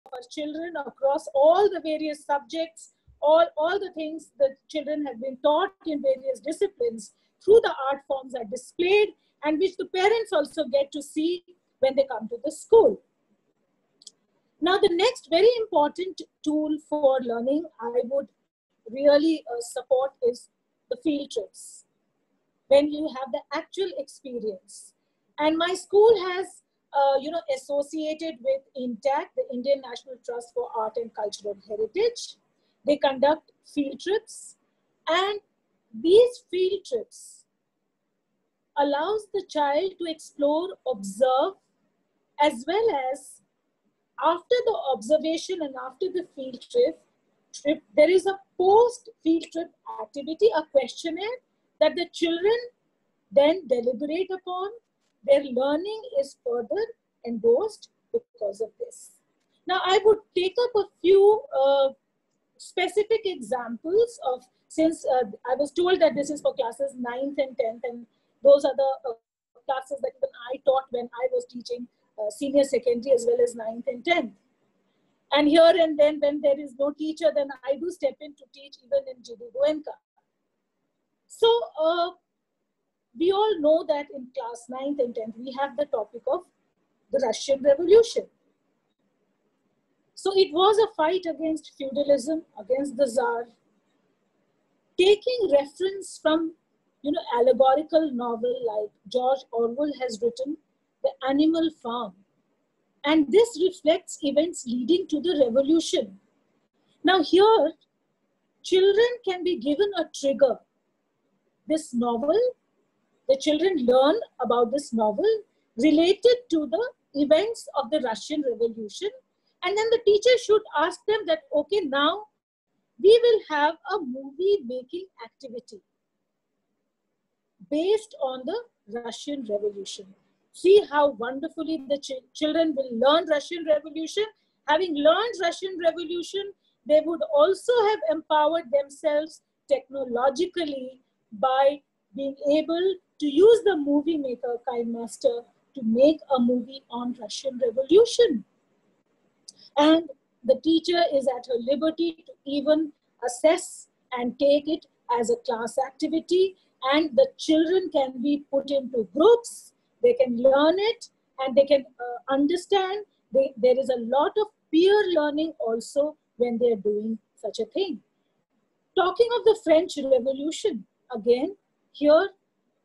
our children across all the various subjects, all the things that children have been taught in various disciplines through the art forms are displayed, and which the parents also get to see when they come to the school. Now, the next very important tool for learning I would really support is the field trips, when you have the actual experience. And my school has, associated with INTAC, the Indian National Trust for Art and Cultural Heritage. They conduct field trips, and these field trips allows the child to explore, observe, as well as after the observation and after the field trip, there is a post-field trip activity, a questionnaire that the children then deliberate upon. Their learning is further endorsed because of this. Now, I would take up a few specific examples of, since I was told that this is for classes 9th and 10th, and those are the classes that even I taught when I was teaching senior secondary as well as 9th and 10th. And here and then when there is no teacher, then I do step in to teach even in GD Goenka. So we all know that in class 9th and 10th, we have the topic of the Russian Revolution. So it was a fight against feudalism, against the Tsar, taking reference from, allegorical novel like George Orwell has written, The Animal Farm. And this reflects events leading to the revolution. Now here, children can be given a trigger. This novel, the children learn about this novel related to the events of the Russian Revolution. And then the teacher should ask them that, okay, now we will have a movie making activity based on the Russian Revolution. See how wonderfully the children will learn Russian Revolution. Having learned Russian Revolution, they would also have empowered themselves technologically by being able to use the movie maker, KineMaster, to make a movie on Russian Revolution. And the teacher is at her liberty to even assess and take it as a class activity, and the children can be put into groups. They can learn it and they can understand. There is a lot of peer learning also when they are doing such a thing. Talking of the French Revolution, again, here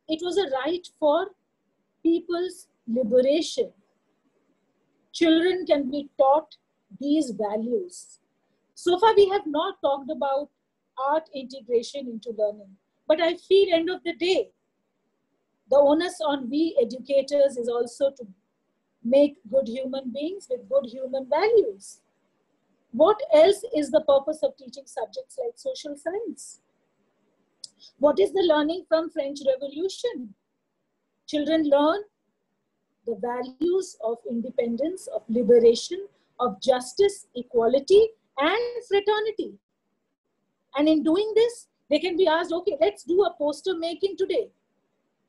it was a right for people's liberation. Children can be taught these values. So far, we have not talked about art integration into learning, but I feel end of the day, the onus on we educators is also to make good human beings with good human values. What else is the purpose of teaching subjects like social science? What is the learning from French Revolution? Children learn the values of independence, of liberation, of justice, equality, and fraternity. And in doing this, they can be asked, okay, let's do a poster making today.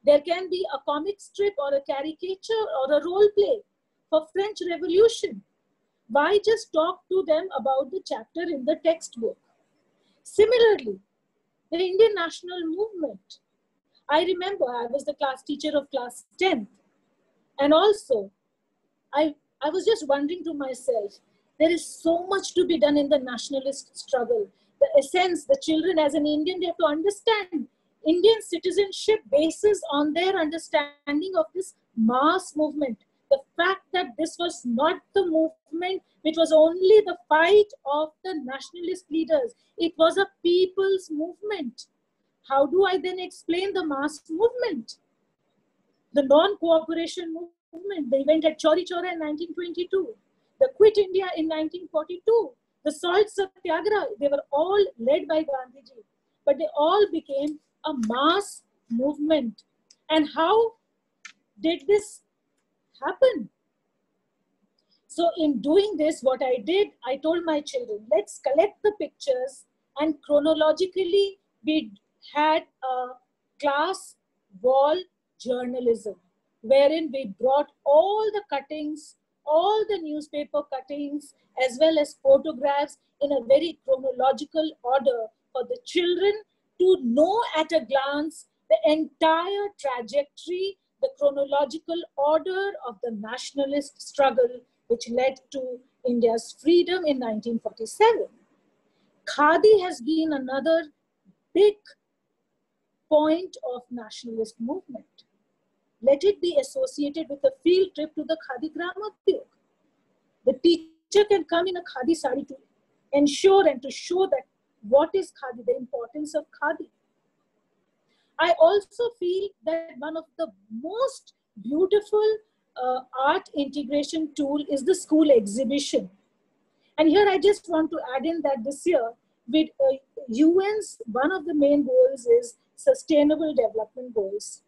There can be a comic strip or a caricature or a role play for French Revolution. Why just talk to them about the chapter in the textbook? Similarly, the Indian national movement. I remember I was the class teacher of class 10th. And also, I was just wondering to myself, there is so much to be done in the nationalist struggle. The essence, the children as an Indian, they have to understand Indian citizenship bases on their understanding of this mass movement. The fact that this was not the movement which was only the fight of the nationalist leaders. It was a people's movement. How do I then explain the mass movement? The non-cooperation movement, the event at Chauri Chaura in 1922, the Quit India in 1942, the Salt Satyagraha, they were all led by Gandhiji, but they all became a mass movement. And how did this happen? So in doing this, what I did, I told my children, let's collect the pictures, and chronologically we had a class wall journalism, wherein we brought all the cuttings all the newspaper cuttings as well as photographs in a very chronological order for the children to know at a glance the entire trajectory, the chronological order of the nationalist struggle which led to India's freedom in 1947. Khadi has been another big point of nationalist movement. Let it be associated with a field trip to the Khadi Gramadyog. The teacher can come in a Khadi sari to ensure and to show that what is Khadi, the importance of Khadi. I also feel that one of the most beautiful art integration tool is the school exhibition. And here I just want to add in that this year, with UN's, one of the main goals is Sustainable Development Goals.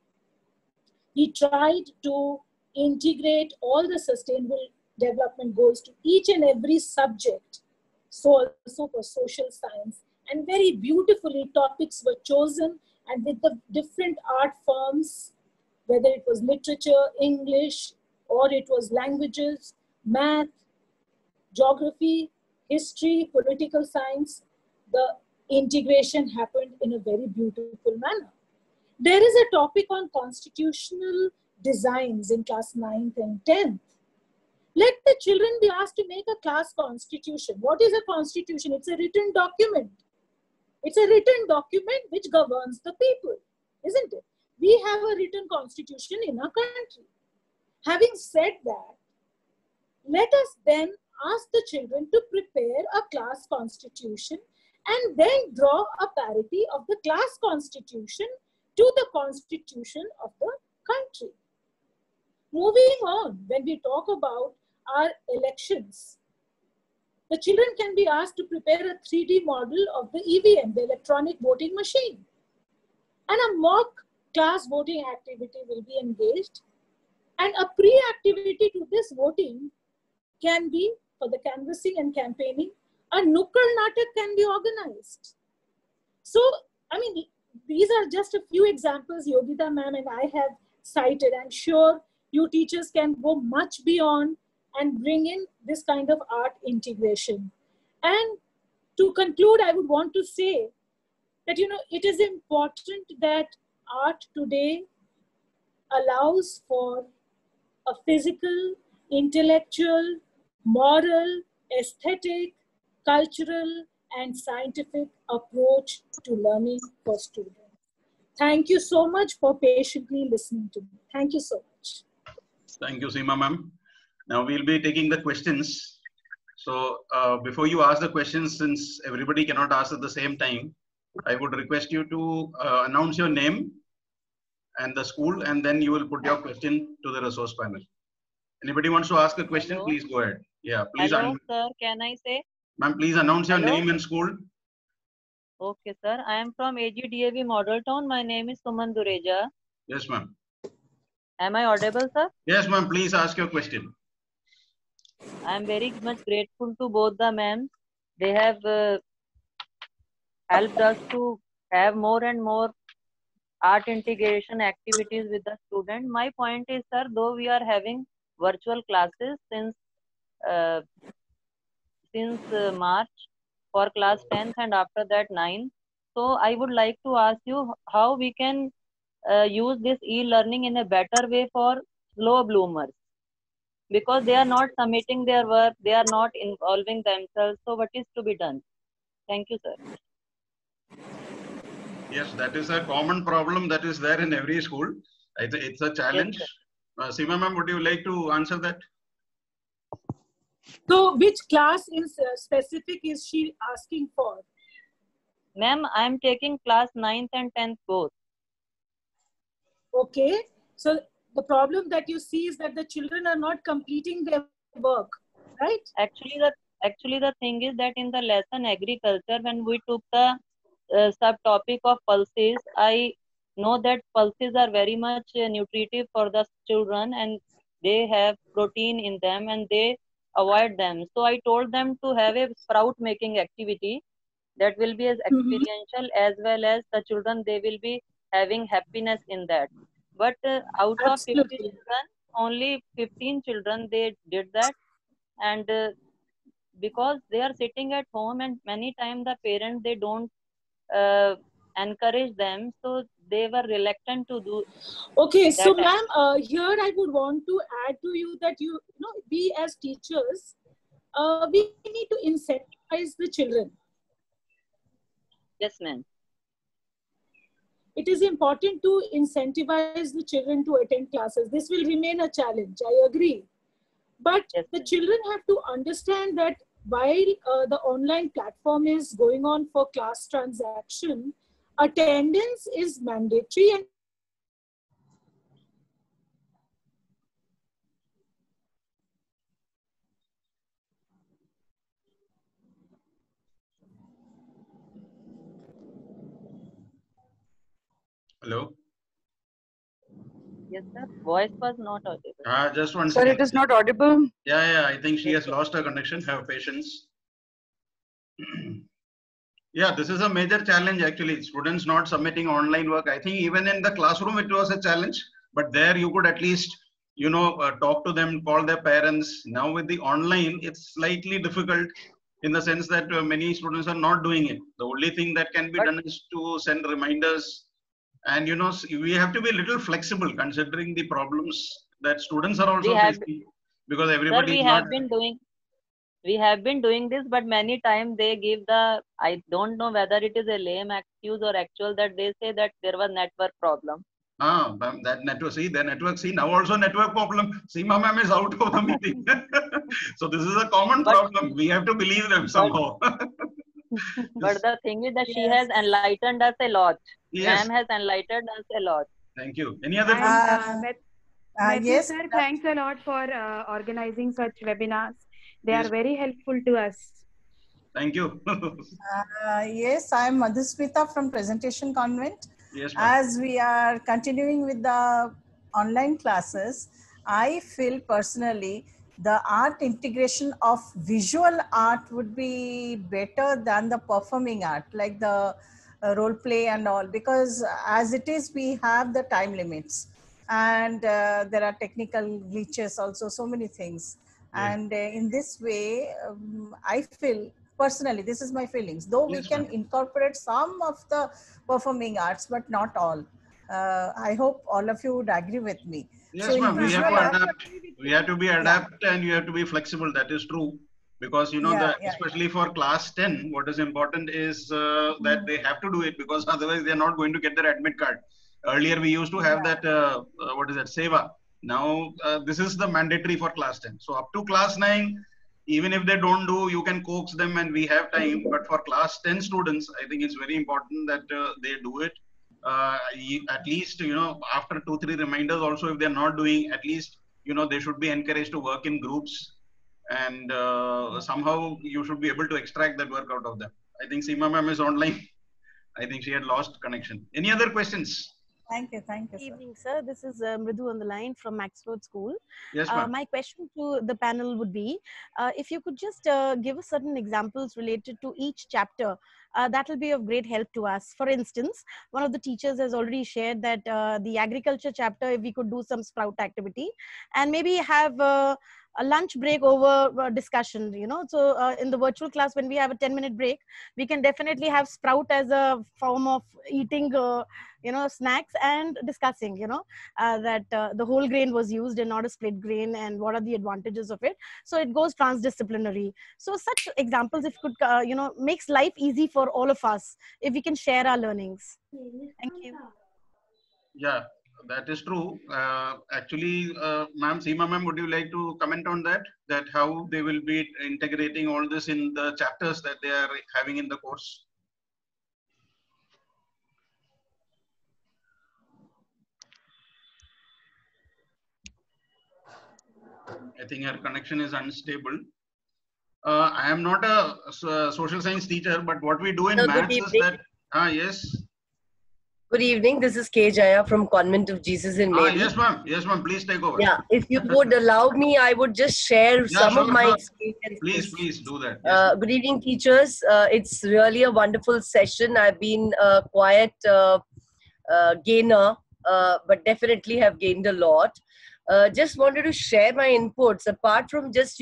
We tried to integrate all the Sustainable Development Goals to each and every subject, so also for social science. And very beautifully, topics were chosen, and with the different art forms, whether it was literature, English, or it was languages, math, geography, history, political science, the integration happened in a very beautiful manner. There is a topic on constitutional designs in class 9th and 10th. Let the children be asked to make a class constitution. What is a constitution? It's a written document. It's a written document which governs the people, isn't it? We have a written constitution in our country. Having said that, let us then ask the children to prepare a class constitution and then draw a parity of the class constitution to the constitution of the country. Moving on, when we talk about our elections, the children can be asked to prepare a 3D model of the EVM, the electronic voting machine. And a mock class voting activity will be engaged. And a pre-activity to this voting can be, for the canvassing and campaigning, a Nukkad Natak can be organized. So, I mean, these are just a few examples Yogita ma'am and I have cited. I'm sure you teachers can go much beyond and bring in this kind of art integration. And to conclude, I would want to say that, you know, it is important that art today allows for a physical, intellectual, moral, aesthetic, cultural, and scientific approach to learning for students. Thank you so much for patiently listening to me. Thank you so much. Thank you, Seema ma'am. Now we'll be taking the questions. So before you ask the questions, since everybody cannot ask at the same time, I would request you to announce your name and the school, and then you will put your question to the resource panel. Anybody wants to ask a question, hello? Please go ahead. Yeah, please. Hello, sir. Can I say? Ma'am, please announce your name and school. Okay, sir. I am from AGDAV Model Town. My name is Suman Dureja. Yes, ma'am. Am I audible, sir? Yes, ma'am. Please ask your question. I am very much grateful to both the ma'am. They have helped us to have more and more art integration activities with the student. My point is, sir, though we are having virtual classes since March for class 10th and after that 9th. So I would like to ask you how we can use this e-learning in a better way for slow bloomers, because they are not submitting their work, they are not involving themselves. So what is to be done? Thank you, sir. Yes, that is a common problem that is there in every school. It's a challenge. Yes, Seema ma'am, would you like to answer that? So which class in specific is she asking for? Ma'am, I am taking class 9th and 10th both. Okay. So the problem that you see is that the children are not completing their work, right? Actually, the thing is that in the lesson agriculture, when we took the subtopic of pulses, I know that pulses are very much nutritive for the children and they have protein in them and they avoid them. So I told them to have a sprout making activity that will be as experiential as well as the children, they will be having happiness in that. But out of 50 children, only 15 children they did that, and because they are sitting at home, and many times the parents they don't encourage them, so they were reluctant to do Okay, so that. ma'am, here I would want to add to you that you know we as teachers, we need to incentivize the children. Yes, ma'am. It is important to incentivize the children to attend classes. This will remain a challenge, I agree. But Yes, the ma'am. children have to understand that while the online platform is going on for class transaction, attendance is mandatory and Hello. Yes, sir. Voice was not audible. Just one Sir, second. it is not audible. Yeah, I think she Yes, has sir. lost her connection. Have patience. Yeah, this is a major challenge actually. Students not submitting online work. I think even in the classroom it was a challenge, but there you could at least, talk to them, call their parents. Now with the online, it's slightly difficult in the sense that many students are not doing it. The only thing that can be But done is to send reminders, and we have to be a little flexible considering the problems that students are we also have, facing, because sir, everybody is not. we have been doing this, but many times they give the, I don't know whether it is a lame excuse or actual, that they say that there was network problem. That network, see, the network, see, now also network problem. Seema ma'am is out of the meeting. So this is a common But problem. We have to believe them but somehow. but the thing is that she Yes. has enlightened us a lot. Yes, Ma'am has enlightened us a lot. thank you. Any other And questions? Matthew Yes. sir, thanks a lot for organizing such webinars. They are Yes, very helpful to us. thank you. Yes, I am Madhusmita from Presentation Convent. Yes, ma'am. As we are continuing with the online classes, I feel personally the art integration of visual art would be better than the performing art, like the role play and all, because as it is, we have the time limits, and there are technical glitches also, so many things. Yes, And in this way, I feel personally, this is my feelings, though we yes, can ma'am. incorporate some of the performing arts, but not all. I hope all of you would agree with me. So Yes, in ma'am. We have visual to art, adapt. We have to be adapt, and you have to be flexible. That is true. Because yeah, especially for class 10, what is important is that they have to do it, because otherwise they are not going to get their admit card. Earlier we used to have that what is that, seva. Now this is the mandatory for class 10. So up to class 9, even if they don't do, you can coax them and we have time. But for class 10 students, I think it's very important that they do it. At least, after 2-3 reminders also, if they're not doing, at least, they should be encouraged to work in groups, and somehow you should be able to extract that work out of them. I think Seema ma'am is online. I think she had lost connection. Any other questions? thank you, Good sir. evening, sir. This is Mridu on the line from Max Road School. Yes, ma'am. My question to the panel would be, if you could just give us certain examples related to each chapter, that will be of great help to us. For instance, one of the teachers has already shared that the agriculture chapter, if we could do some sprout activity, and maybe have a lunch break over discussion, so in the virtual class, when we have a 10-minute break, we can definitely have sprout as a form of eating snacks and discussing that the whole grain was used and not a split grain, and what are the advantages of it. So it goes transdisciplinary. So such examples, if could makes life easy for all of us, if we can share our learnings. Thank you. Yeah, that is true. Actually, ma'am, Seema ma'am, would you like to comment on that? That how they will be integrating all this in the chapters that they are having in the course? I think her connection is unstable. I am not a social science teacher, but what we do in Good maths is evening. that, yes. Good evening. This is K. Jaya from Convent of Jesus in Mary. Yes, ma'am. Yes, ma'am. Please take over. Yeah, if you would allow me, I would just share some of my experiences. Please do that. Yes, good evening, teachers. It's really a wonderful session. I've been a quiet gainer, but definitely have gained a lot. just wanted to share my inputs apart from just,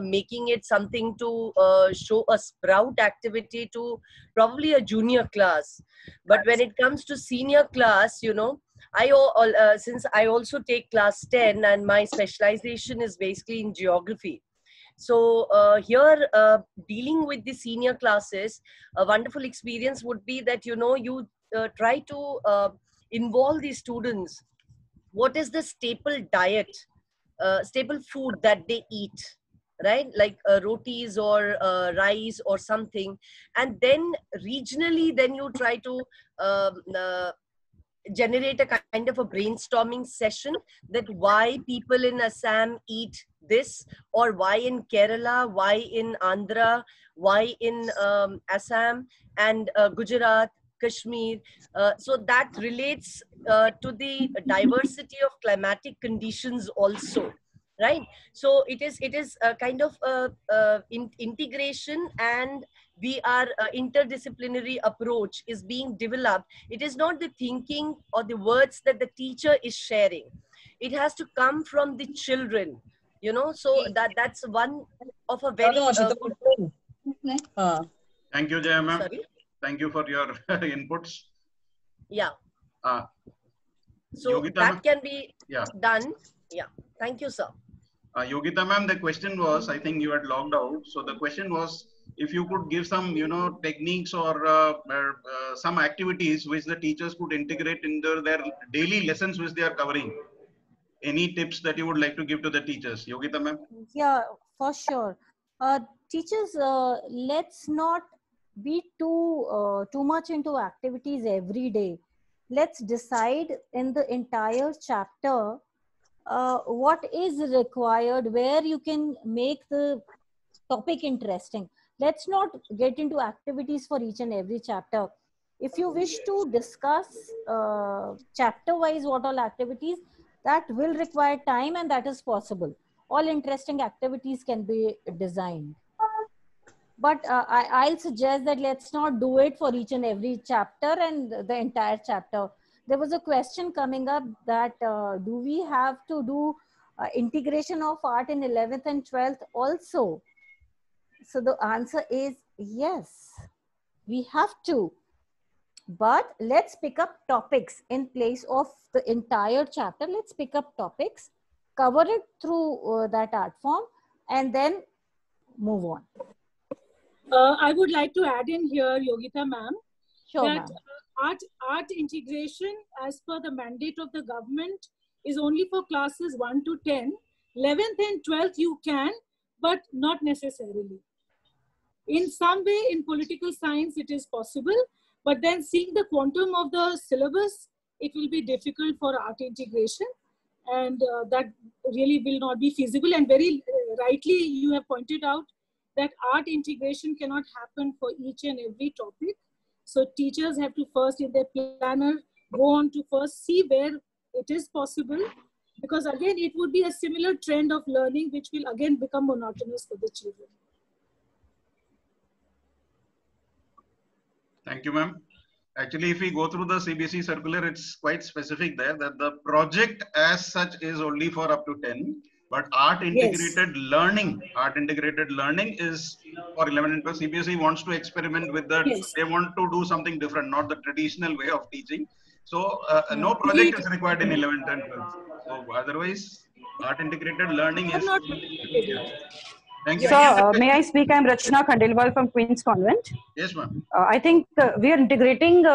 making it something to show a sprout activity to probably a junior class. But when it comes to senior class, since I also take class 10 and my specialization is basically in geography. So here, dealing with the senior classes, a wonderful experience would be that, you try to involve the students. What is the staple diet, staple food that they eat, right? Like rotis or rice or something. And then regionally, then you try to generate a kind of a brainstorming session that why people in Assam eat this, or why in Kerala, why in Andhra, why in Assam and Gujarat, Kashmir. So that relates to the diversity of climatic conditions also, right? So it is a kind of integration, and we are interdisciplinary approach is being developed. It is not the thinking or the words that the teacher is sharing. It has to come from the children, so that's one of a very Thank you, Jaya ma'am. Sorry? Thank you for your inputs. Yeah. So Yogita that can be done. Yeah. Thank you, sir. Yogita ma'am, the question was, I think you had logged out. So the question was, if you could give some, techniques or some activities which the teachers could integrate into their daily lessons which they are covering. Any tips that you would like to give to the teachers? Yogita ma'am? Yeah, for sure. Teachers, let's not be too much into activities every day. Let's decide in the entire chapter what is required, where you can make the topic interesting. Let's not get into activities for each and every chapter. If you wish to discuss chapter wise what all activities, that will require time, and that is possible. All interesting activities can be designed. But I'll suggest that let's not do it for each and every chapter and the entire chapter. There was a question coming up that do we have to do integration of art in 11th and 12th also? So the answer is yes, we have to. But let's pick up topics in place of the entire chapter. Let's pick up topics, cover it through that art form, and then move on. I would like to add in here, Yogita ma'am, Sure, that art integration as per the mandate of the government is only for classes 1 to 10. 11th and 12th you can, but not necessarily. In some way, in political science, it is possible, but then seeing the quantum of the syllabus, it will be difficult for art integration, and that really will not be feasible. And very rightly, you have pointed out that art integration cannot happen for each and every topic. So teachers have to first in their planner go on to first see where it is possible, because again, it would be a similar trend of learning, which will again become monotonous for the children. Thank you, ma'am. Actually, if we go through the CBSE circular, it's quite specific there that the project as such is only for up to 10. But art integrated learning is for 11 and 12. CBSE wants to experiment with that. Yes. They want to do something different, not the traditional way of teaching. So no project is required in 11 and 12. So otherwise, art integrated learning is. Thank you. So, may I speak? I'm Rachna Khandelwal from Queen's Convent. Yes, ma'am. I think we are integrating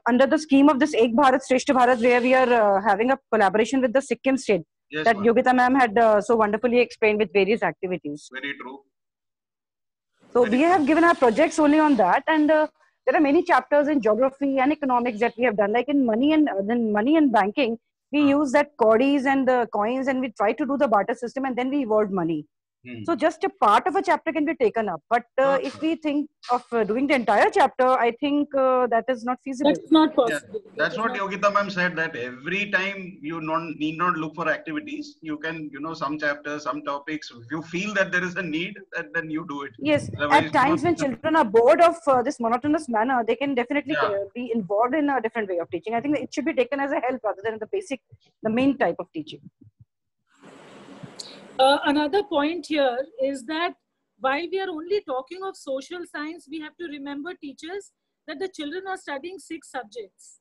under the scheme of this Ek Bharat Shreshth Bharat, where we are having a collaboration with the Sikkim state. Yes, that Yogita ma'am had so wonderfully explained with various activities. Very true. So we have given our projects only on that, and there are many chapters in geography and economics that we have done. Like in money and banking, we use that codis and the coins, and we try to do the barter system, and then we evolved money. So just a part of a chapter can be taken up, but if we think of doing the entire chapter, I think that is not feasible. That's not possible. Yeah, that's what Yogita ma'am said, that every time you need not look for activities. You can, some chapters, some topics. If you feel that there is a need, then you do it. Yes, otherwise, at times when children are bored of this monotonous manner, they can definitely be involved in a different way of teaching. I think it should be taken as a help rather than the main type of teaching. Another point here is that while we are only talking of social science, we have to remember, teachers, that the children are studying 6 subjects.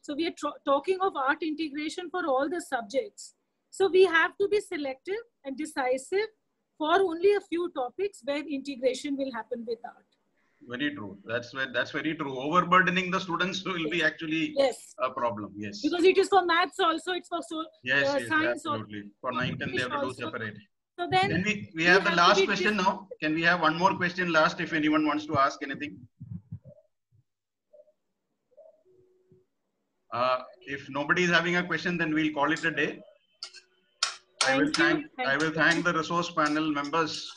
So we are talking of art integration for all the subjects. So we have to be selective and decisive for only a few topics where integration will happen with art. Very true. That's very true. Overburdening the students will be actually a problem. Yes. Because it is for maths also, it's for science absolutely. For 9th and they have to do separate. So then we have the last question now. Can we have one more question last if anyone wants to ask anything? If nobody is having a question, then we'll call it a day. I will thank the resource panel members,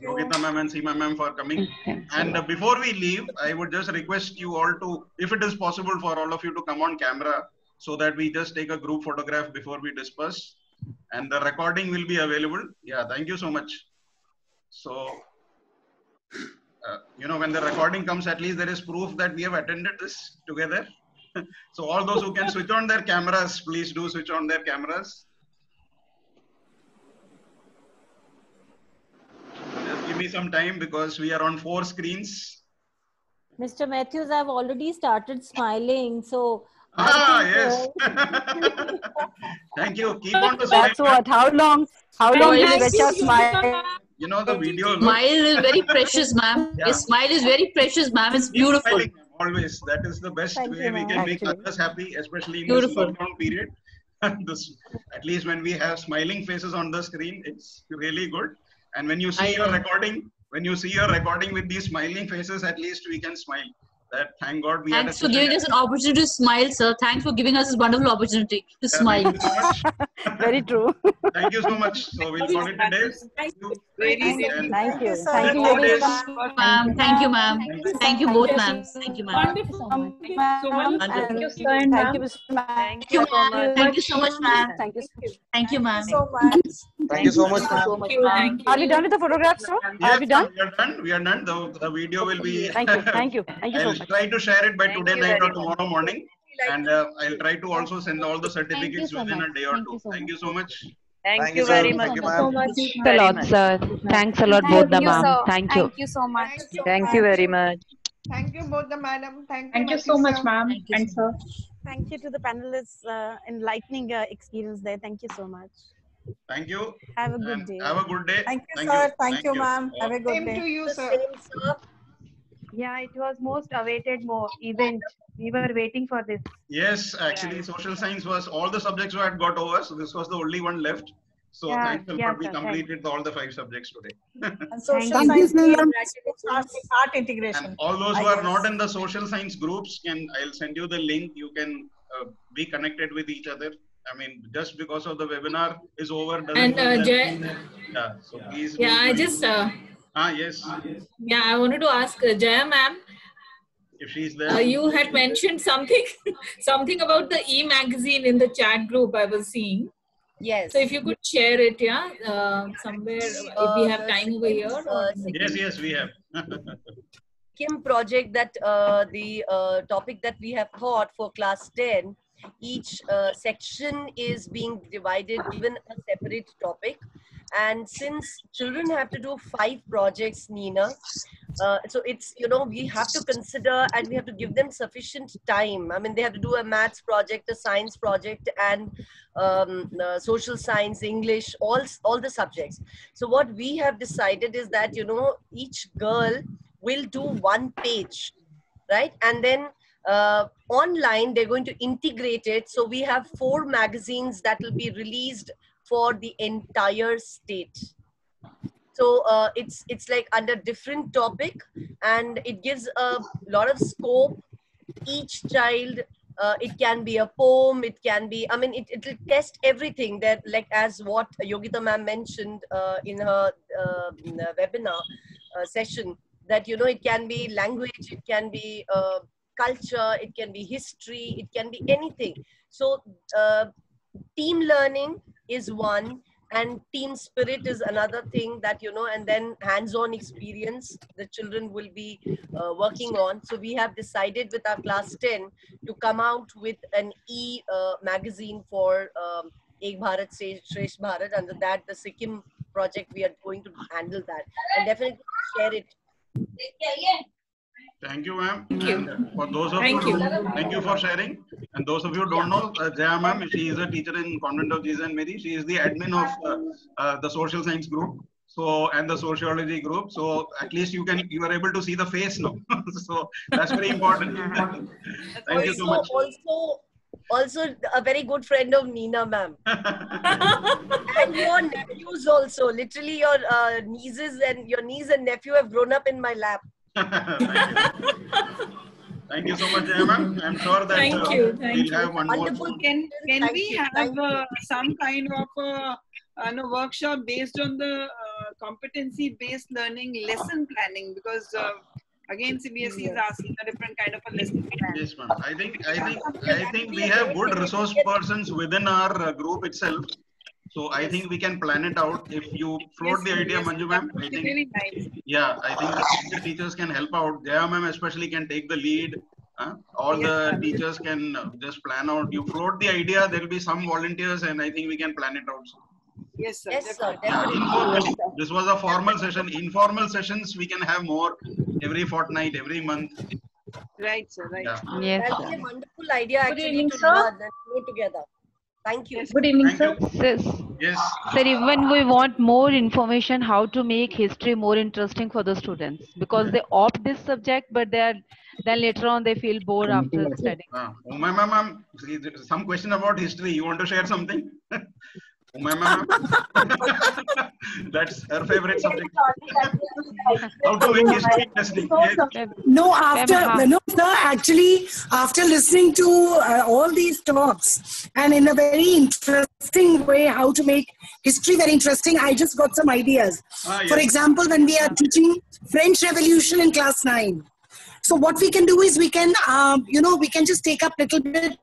Yogita ma'am and Seema ma'am, for coming. And before we leave, I would just request you all to, if it is possible for all of you to come on camera, so that we just take a group photograph before we disperse. And the recording will be available. Yeah, thank you so much. So, you know, when the recording comes, at least there is proof that we have attended this together. So all those who can switch on their cameras, please do switch on their cameras. Just give me some time because we are on 4 screens. Mr. Matthews, I've already started smiling. So yes. Thank you. Keep on to smile. That's what. How long will Richa smile? You know the video. Smile is very precious, ma'am. Yeah. Your smile is very precious, ma'am. It's beautiful. Smiling, always. That is the best way we can make others happy, especially in this lockdown period. At least when we have smiling faces on the screen, it's really good. And when you see your recording, with these smiling faces, at least we can smile. That thank God we Thanks for giving us an opportunity to smile, sir. Thanks for giving us this wonderful opportunity to smile. Thank you so much. Very true. Thank you so much. So we'll call it a day. Thank you. Thank you. Thank you, ma'am. Thank you both, ma'am. Thank you, ma'am. Wonderful. Thank you, sir. Thank you, Mr. Ma'am. Thank you, ma'am. Thank you so much, ma'am. Thank you. Thank you, ma'am. Thank you so much, ma'am. Are we done with the photographs, sir? Are we done? We are done. We are done. The video will be. Thank you. Thank you. Thank you so I'll much. try to share it by today night or tomorrow morning. And I'll try to also send all the certificates within a day or two. Thank you so much. Thank you very much. Thank you, ma'am. Thanks a lot, sir. Thanks a lot, both the ma'am. Thank you. Thank you so much. Thank you very much. Thank you both the madam. Thank you so much, ma'am. And sir. Thank you to the panelists. Enlightening experience there. Thank you so much. Thank you. Have a good day. Have a good day. Thank you, sir. Thank you, ma'am. Have a good Same day. to you, sir. Yeah, it was most awaited event. We were waiting for this. Yes, actually, social science was all the subjects had got over, so this was the only one left. So Yeah, thanks a lot. yeah, We sir, completed all the 5 subjects today. And social Thank you. science art integration. And all those who are not in the social science groups, I'll send you the link. You can be connected with each other. I mean, just because of the webinar is over. And yeah, so please. Yeah, I just. Yes. Yeah, I wanted to ask Jaya ma'am. If she's there. You had mentioned something about the e-magazine in the chat group I was seeing. Yes. So if you could share it, somewhere if we have time over here. Or Yes, we have. Kim project that the topic that we have taught for class 10, each section is being divided, given a separate topic. And since children have to do 5 projects, Nina, so it's, we have to consider and we have to give them sufficient time. I mean, they have to do a maths project, a science project, and social science, English, all the subjects. So what we have decided is that, each girl will do 1 page, right? And then online, they're going to integrate it. So we have 4 magazines that will be released for the entire state. So it's like under different topic, and it gives a lot of scope. Each child, it can be a poem, it can be, I mean, it will test everything that, like as what Yogita ma'am mentioned in her webinar session, that, it can be language, it can be culture, it can be history, it can be anything. So team learning is one, and team spirit is another thing that, and then hands-on experience the children will be working on. So we have decided with our class 10 to come out with an magazine for Ek Bharat Shresth Bharat. Under that, the Sikkim project we are going to handle that, and definitely share it. Thank you, ma'am. Thank you. And for those of Thank you, you. thank you for sharing. And those of you who don't know, Jaya ma'am, she is a teacher in Convent of Jesus and Mary. She is the admin of the social science group, so and the sociology group. So at least you are able to see the face now. So that's very important. Thank you so much. Also a very good friend of Nina ma'am. And your nephews also. Literally your your niece and nephew have grown up in my lap. Thank you so much, Jaya ma'am. I'm sure that we'll have one more. Can we have some kind of workshop based on the competency-based learning lesson planning? Because again, CBSE is asking a different kind of a lesson plan. Yes, ma'am. I think we have good resource persons within our group itself. So I think we can plan it out. If you float the idea, Manju ma'am, I think really nice. Yeah, I think the teachers can help out. Jaya ma'am especially can take the lead. All the teachers can just plan out. You float the idea, there will be some volunteers, and I think we can plan it out. Yes, sir. Yes, sir. Yeah, this was a formal session. Informal sessions we can have more every fortnight, every month. Right, sir. Right. Yeah. Yes. That's a wonderful idea actually to sir. learn and go together. Thank you. Good evening, sir. Yes. Sir, even we want more information how to make history more interesting for the students, because they opt this subject, but then later on they feel bored after studying. Ma'am, some question about history. You want to share something? Ma'am, that's her favorite subject. How to make history interesting. Yes. No, sir, actually, after listening to all these talks and in a very interesting way, how to make history very interesting, I just got some ideas. Yes. For example, when we are teaching French Revolution in class 9. So what we can do is we can, we can just take up little bit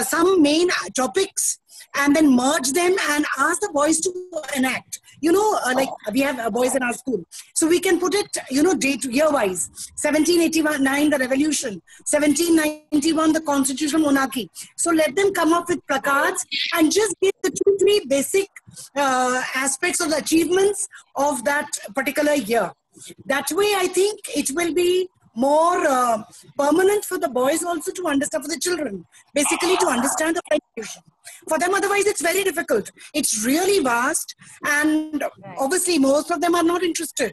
some main topics and then merge them and ask the boys to enact. Like we have boys in our school. So we can put it, date year-wise. 1789, the revolution. 1791, the constitutional monarchy. So let them come up with placards and just give the 2-3 basic aspects of the achievements of that particular year. That way, I think it will be more permanent for the boys also to understand, for the children, basically to understand the revolution. For them, otherwise, it's very difficult. It's really vast, and obviously, most of them are not interested.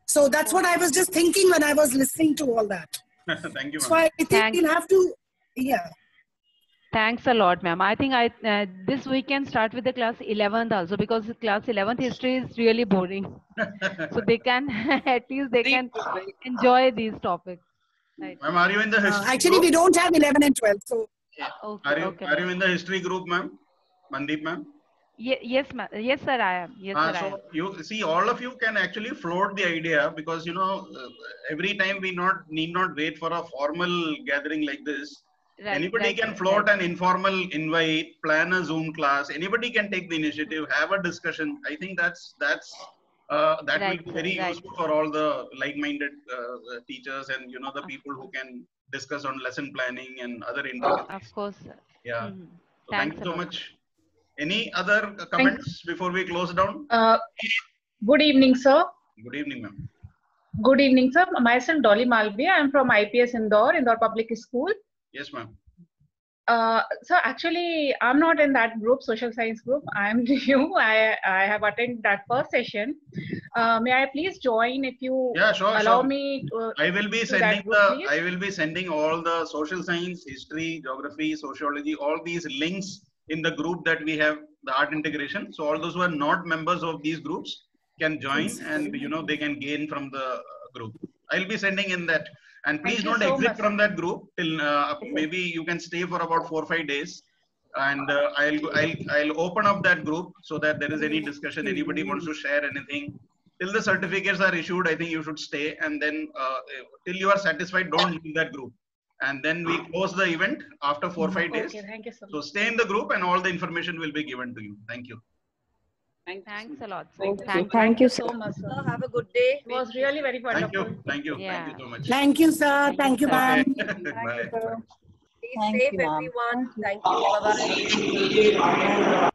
So that's what I was just thinking when I was listening to all that. Thank you, ma'am. So I think we'll have to, Thanks a lot, ma'am. I think this week can start with the class 11th also, because class 11th history is really boring. So they can, at least they can enjoy these topics. Right. Ma'am, are you in the history actually, group? we don't have 11 and 12. So Okay, are you in the history group, ma'am? Mandeep, ma'am? Yes, ma'am. Yes, sir, I am. Yes, sir, I am. So you see, all of you can actually float the idea, because every time we need not wait for a formal gathering like this. Right, Anybody can float an informal invite, plan a Zoom class. Anybody can take the initiative, have a discussion. I think that will be very useful for all the like-minded teachers and the people who can discuss on lesson planning and other interviews. Of course, sir. Yeah. Mm-hmm. So thank you so much. Any other comments before we close down? Good evening, sir. Good evening, ma'am. Good evening, sir. Myself, Dolly Malviya. I'm from IPS Indore Public School. Yes, ma'am. So actually, I'm not in that group, social science group. I'm new. I have attended that first session. May I please join if you allow me to? I will be sending all the social science, history, geography, sociology, all these links in the group that we have, the art integration. So all those who are not members of these groups can join, and they can gain from the group. I'll be sending in that. And please don't exit from that group till maybe you can stay for about 4 or 5 days, and I'll open up that group so that there is any discussion. Anybody wants to share anything till the certificates are issued, I think you should stay, and then till you are satisfied, don't leave that group. And then we close the event after 4 or 5 days. Okay, thank you so much. So stay in the group, and all the information will be given to you. Thank you. Thanks a lot. Thank you so much, sir. Have a good day. It was really very wonderful. Thank you so much. Thank you, sir. Thank you, ma'am. Bye. Stay safe, everyone. Thank you. Bye-bye.